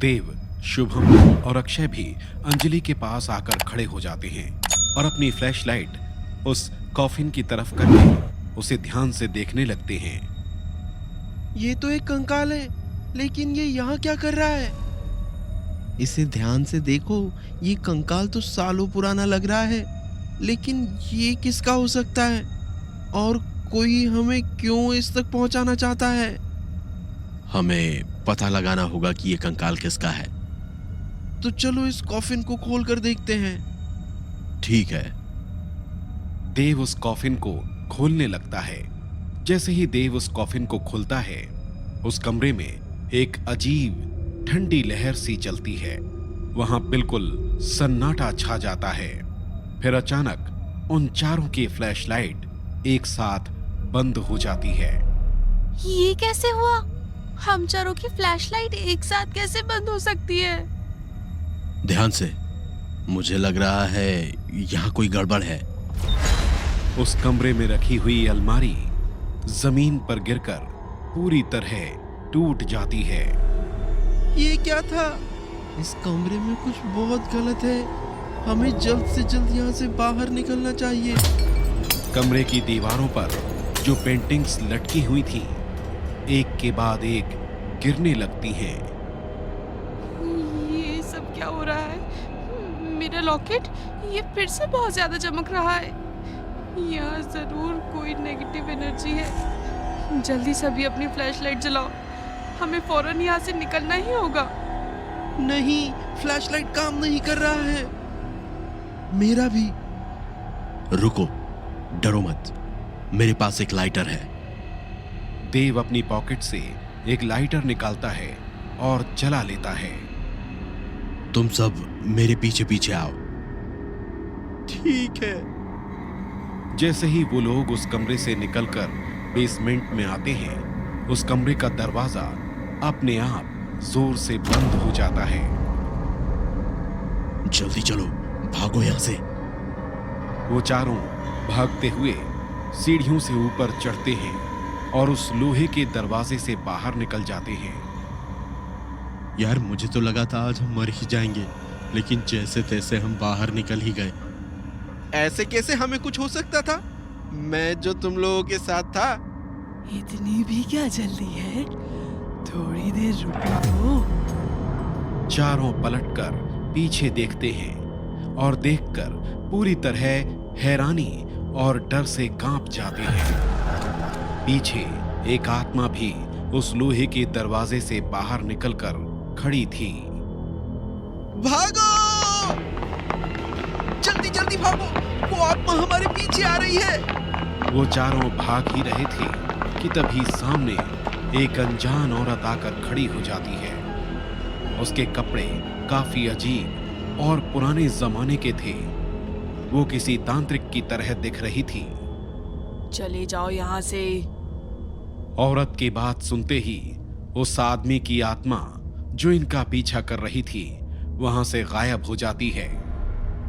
देव, शुभम और अक्षय भी अंजलि के पास आकर खड़े हो जाते हैं और अपनी फ्लैशलाइट उस कॉफिन की तरफ करके उसे ध्यान से देखने लगते हैं। ये तो एक कंकाल है, लेकिन ये यहाँ क्या कर रहा है? इसे ध्यान से देखो, ये कंकाल तो सालों पुराना लग रहा है, लेकिन ये किसका हो सकता है? और कोई हमें क्यों इस तक पहुंचाना चाहता है? हमें पता लगाना होगा कि ये कंकाल किसका है। तो चलो इस कॉफिन को खोल कर देखते हैं। ठीक है। देव उस कॉफिन को खोलने लगता है। जैसे ही देव उस कॉफिन को खोलता है, उस कमरे में एक अजीब ठंडी लहर सी चलती है। वहां बिल्कुल सन्नाटा छा जाता है। फिर अचानक उन चारों की फ्लैशलाइट एक साथ बंद हो जाती है। ये कैसे हुआ? हम चारों की फ्लैशलाइट एक साथ कैसे बंद हो सकती है? ध्यान से, मुझे लग रहा है यहाँ कोई गड़बड़ है। उस कमरे में रखी हुई अलमारी जमीन पर गिरकर पूरी तरह टूट जाती है। ये क्या था? इस कमरे में कुछ बहुत गलत है। हमें जल्द से जल्द यहाँ से बाहर निकलना चाहिए। कमरे की दीवारों पर जो पेंटिंग्स लटकी हुई थी, एक के बाद एक गिरने लगती हैं। ये सब क्या हो रहा है? मेरा लॉकेट ये फिर से बहुत ज्यादा चमक रहा है। यहाँ जरूर कोई नेगेटिव एनर्जी है। जल्दी सभी अपनी फ्लैशलाइट जलाओ, हमें फौरन यहाँ से निकलना ही होगा। नहीं, फ्लैशलाइट काम नहीं कर रहा है। मेरा भी। रुको, डरो मत, मेरे पास एक लाइटर है। देव अपनी पॉकेट से एक लाइटर निकालता है और जला लेता है। तुम सब मेरे पीछे पीछे आओ। ठीक है। जैसे ही वो लोग उस कमरे से निकलकर बेसमेंट में आते हैं, उस कमरे का दरवाजा अपने आप जोर से बंद हो जाता है। जल्दी चलो, भागो यहाँ से। वो चारों भागते हुए सीढ़ियों से ऊपर चढ़ते हैं और उस लोहे के दरवाजे से बाहर निकल जाते हैं। यार, मुझे तो लगा था आज हम मर ही जाएंगे, लेकिन जैसे तैसे हम बाहर निकल ही गए। ऐसे कैसे हमें कुछ हो सकता था? मैं जो तुम लोगों के साथ था। इतनी भी क्या जल्दी है? थोड़ी देर रुको तो। चारों पलटकर पीछे देखते हैं और देखकर पूरी तरह हैरानी और डर से कांप जाते हैं। पीछे एक आत्मा भी उस लोहे के दरवाजे से बाहर निकलकर खड़ी थी। भागो! जल्दी जल्दी भागो! वो आत्मा हमारे पीछे आ रही है। वो चारों भाग ही रहे थे कि तभी सामने एक अनजान औरत आकर खड़ी हो जाती है। उसके कपड़े काफी अजीब और पुराने जमाने के थे। वो किसी तांत्रिक की तरह दिख रही थी। चले जाओ यहाँ से। औरत की बात सुनते ही उस आदमी की आत्मा जो इनका पीछा कर रही थी, वहां से गायब हो जाती है।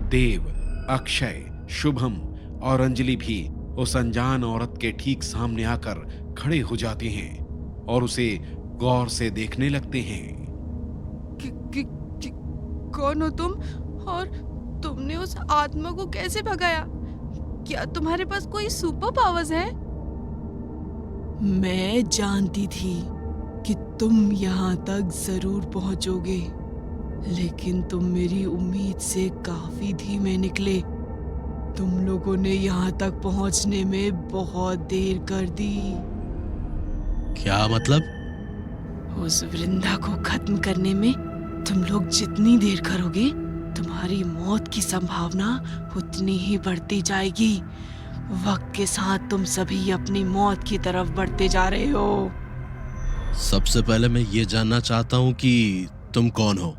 देव, अक्षय, शुभम और अंजलि भी उस अनजान औरत के ठीक सामने आकर खड़े हो जाते हैं और उसे गौर से देखने लगते हैं। कौन हो तुम? और तुमने उस आत्मा को कैसे भगाया? क्या तुम्हारे पास कोई सुपर पावर्स है? मैं जानती थी कि तुम यहाँ तक जरूर पहुंचोगे, लेकिन तुम मेरी उम्मीद से काफी धीमे निकले। तुम लोगों ने यहाँ तक पहुंचने में बहुत देर कर दी। क्या मतलब? उस वृंदा को खत्म करने में तुम लोग जितनी देर करोगे, तुम्हारी मौत की संभावना उतनी ही बढ़ती जाएगी। वक्त के साथ तुम सभी अपनी मौत की तरफ बढ़ते जा रहे हो। सबसे पहले मैं ये जानना चाहता हूँ कि तुम कौन हो?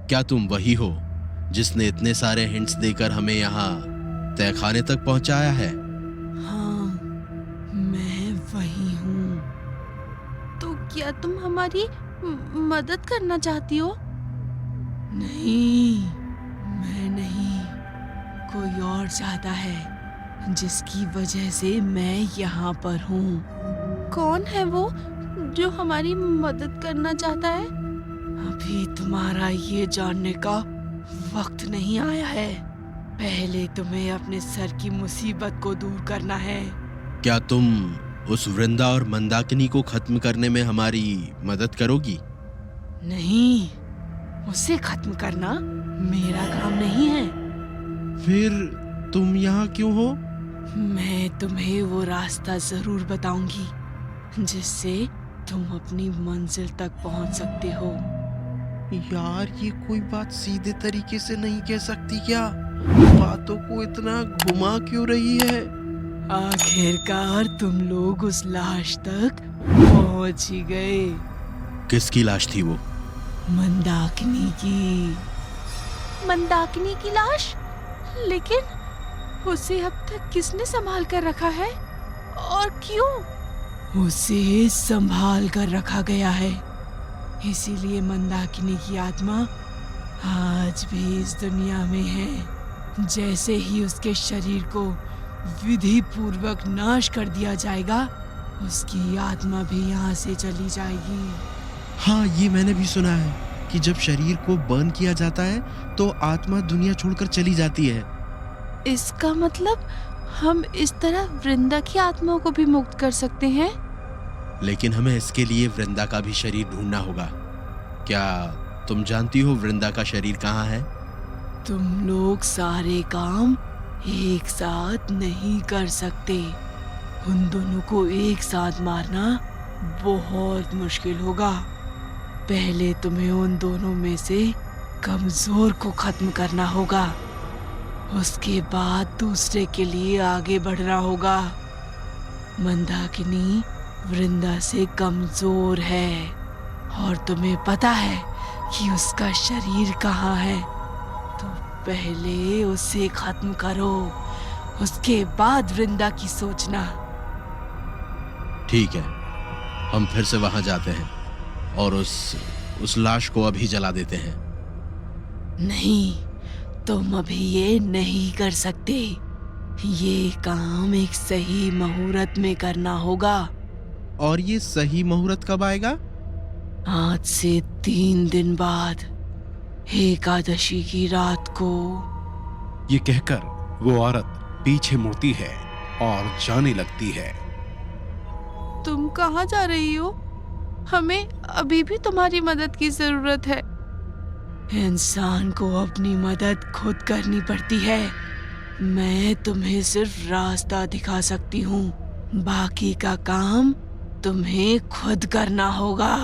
क्या तुम वही हो जिसने इतने सारे हिंट्स देकर हमें यहाँ तहखाने तक पहुँचाया है? हाँ, मैं वही हूँ। तो क्या तुम हमारी मदद करना चाहती हो? नहीं, मैं नहीं, कोई और चाहता है, जिसकी वजह से मैं यहाँ पर हूँ। कौन है वो जो हमारी मदद करना चाहता है? अभी तुम्हारा ये जानने का वक्त नहीं आया है। पहले तुम्हें अपने सर की मुसीबत को दूर करना है। क्या तुम उस वृंदा और मंदाकिनी को खत्म करने में हमारी मदद करोगी? नहीं, उसे खत्म करना मेरा काम नहीं है। फिर तुम यहाँ क्यों हो? मैं तुम्हें वो रास्ता जरूर बताऊंगी जिससे तुम अपनी मंजिल तक पहुंच सकते हो। यार ये कोई बात सीधे तरीके से नहीं कह सकती क्या? बातों को इतना घुमा क्यों रही है? आखिरकार तुम लोग उस लाश तक पहुंच ही गए। किसकी लाश थी वो? मंदाकिनी की। मंदाकिनी की लाश? लेकिन उसे अब तक किसने संभाल कर रखा है और क्यों? उसे संभाल कर रखा गया है, इसीलिए मंदाकिनी की आत्मा आज भी इस दुनिया में है। जैसे ही उसके शरीर को विधि पूर्वक नाश कर दिया जाएगा, उसकी आत्मा भी यहाँ से चली जाएगी। हाँ, ये मैंने भी सुना है कि जब शरीर को बर्न किया जाता है तो आत्मा दुनिया छोड़कर चली जाती है। इसका मतलब हम इस तरह वृंदा की आत्माओं को भी मुक्त कर सकते हैं? लेकिन हमें इसके लिए वृंदा का भी शरीर ढूंढना होगा। क्या तुम जानती हो वृंदा का शरीर कहाँ है? तुम लोग सारे काम एक साथ नहीं कर सकते। उन दोनों को एक साथ मारना बहुत मुश्किल होगा। पहले तुम्हें उन दोनों में से कमजोर को खत्म करना होगा, उसके बाद दूसरे के लिए आगे बढ़ना होगा। मंदाकिनी वृंदा से कमजोर है और तुम्हें पता है कि उसका शरीर कहाँ है, तो पहले उसे खत्म करो, उसके बाद वृंदा की सोचना। ठीक है, हम फिर से वहां जाते हैं और उस लाश को अभी जला देते हैं। नहीं, तुम अभी ये नहीं कर सकते। ये काम एक सही मुहूर्त में करना होगा। और ये सही मुहूर्त कब आएगा? आज से 3 दिन बाद, एकादशी की रात को। ये कहकर वो औरत पीछे मुड़ती है और जाने लगती है। तुम कहाँ जा रही हो? हमें अभी भी तुम्हारी मदद की जरूरत है। इंसान को अपनी मदद खुद करनी पड़ती है। मैं तुम्हें सिर्फ रास्ता दिखा सकती हूँ, बाकी का काम तुम्हें खुद करना होगा।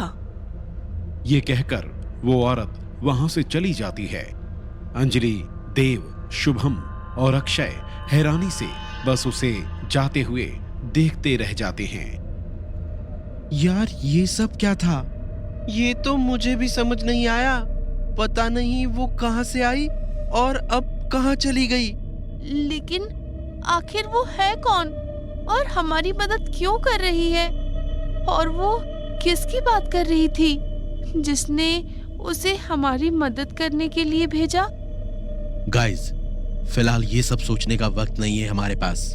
ये कहकर वो औरत वहां से चली जाती है। अंजलि, देव, शुभम और अक्षय हैरानी से बस उसे जाते हुए देखते रह जाते हैं। यार ये सब क्या था? ये तो मुझे भी समझ नहीं आया। पता नहीं वो कहाँ से आई और अब कहाँ चली गई। लेकिन आखिर वो है कौन और हमारी मदद क्यों कर रही है? और वो किसकी बात कर रही थी जिसने उसे हमारी मदद करने के लिए भेजा? गाइस, फिलहाल ये सब सोचने का वक्त नहीं है हमारे पास।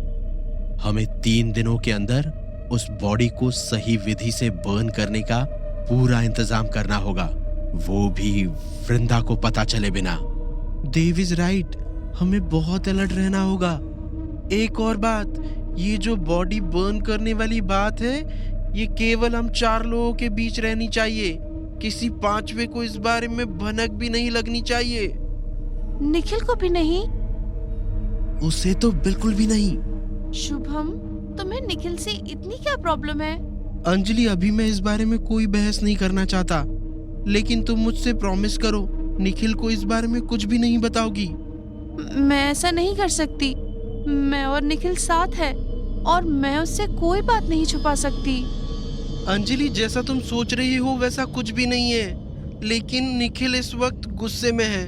हमें 3 दिनों के अंदर उस बॉडी को सही विधि से बर्न करने का पूरा इंतजाम करना होगा, वो भी वृंदा को पता चले बिना। देव इज राइट, हमें बहुत अलर्ट रहना होगा। एक और बात, ये जो बॉडी बर्न करने वाली बात है, ये केवल हम 4 लोगों के बीच रहनी चाहिए। किसी 5वें को इस बारे में भनक भी नहीं लगनी चाहिए। निखिल को भी नहीं? उसे तो बिल्कुल भी नहीं। शुभम, तुम्हें निखिल से इतनी क्या प्रॉब्लम है? अंजलि, अभी मैं इस बारे में कोई बहस नहीं करना चाहता, लेकिन तुम मुझसे प्रॉमिस करो निखिल को इस बारे में कुछ भी नहीं बताओगी। मैं ऐसा नहीं कर सकती। मैं और निखिल साथ है और मैं उससे कोई बात नहीं छुपा सकती। अंजलि, जैसा तुम सोच रही हो वैसा कुछ भी नहीं है, लेकिन निखिल इस वक्त गुस्से में है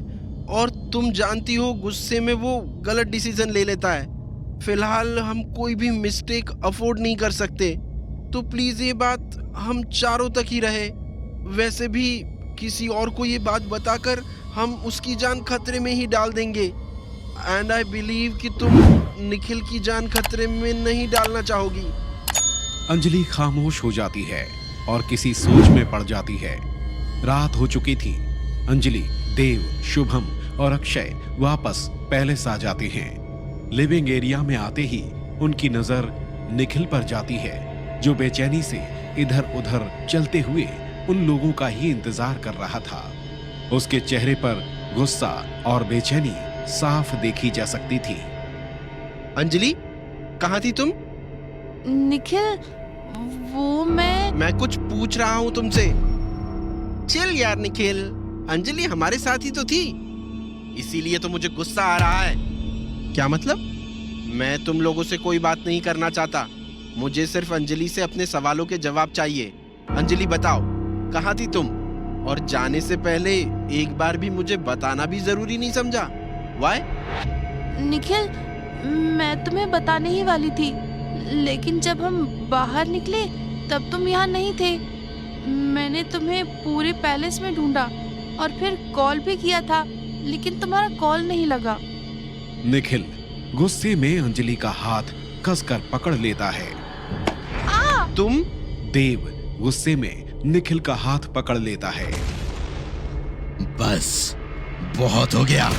और तुम जानती हो गुस्से में वो गलत डिसीजन ले लेता है। फिलहाल हम कोई भी मिस्टेक अफोर्ड नहीं कर सकते, तो प्लीज ये बात हम 4 तक ही रहे। वैसे भी किसी और को ये बात बताकर हम उसकी जान खतरे में ही डाल देंगे, एंड आई बिलीव कि तुम निखिल की जान खतरे में नहीं डालना चाहोगी। अंजलि खामोश हो जाती है और किसी सोच में पड़ जाती है। रात हो चुकी थी। अंजलि, देव, शुभम और अक्षय वापस पैलेस आ जाते हैं। लिविंग एरिया में आते ही उनकी नजर निखिल पर जाती है, जो बेचैनी से इधर उधर चलते हुए उन लोगों का ही इंतजार कर रहा था। उसके चेहरे पर गुस्सा और बेचैनी साफ देखी जा सकती थी। अंजलि, कहाँ थी तुम? निखिल, वो मैं कुछ पूछ रहा हूँ तुमसे। चिल यार निखिल, अंजलि हमारे साथ ही तो थी, इसीलिए तो मुझे गुस्सा आ रहा है। क्या मतलब? मैं तुम लोगों से कोई बात नहीं करना चाहता, मुझे सिर्फ अंजलि से अपने सवालों के जवाब चाहिए। अंजलि बताओ, कहाँ थी तुम? और जाने से पहले एक बार भी मुझे बताना भी जरूरी नहीं समझा? वाई? निखिल, मैं तुम्हें बताने ही वाली थी, लेकिन जब हम बाहर निकले तब तुम यहाँ नहीं थे। मैंने तुम्हें पूरे पैलेस में ढूंढा और फिर कॉल भी किया था, लेकिन तुम्हारा कॉल नहीं लगा। निखिल गुस्से में अंजलि का हाथ कसकर पकड़ लेता है। तुम? देव गुस्से में निखिल का हाथ पकड़ लेता है। बस बहुत हो गया।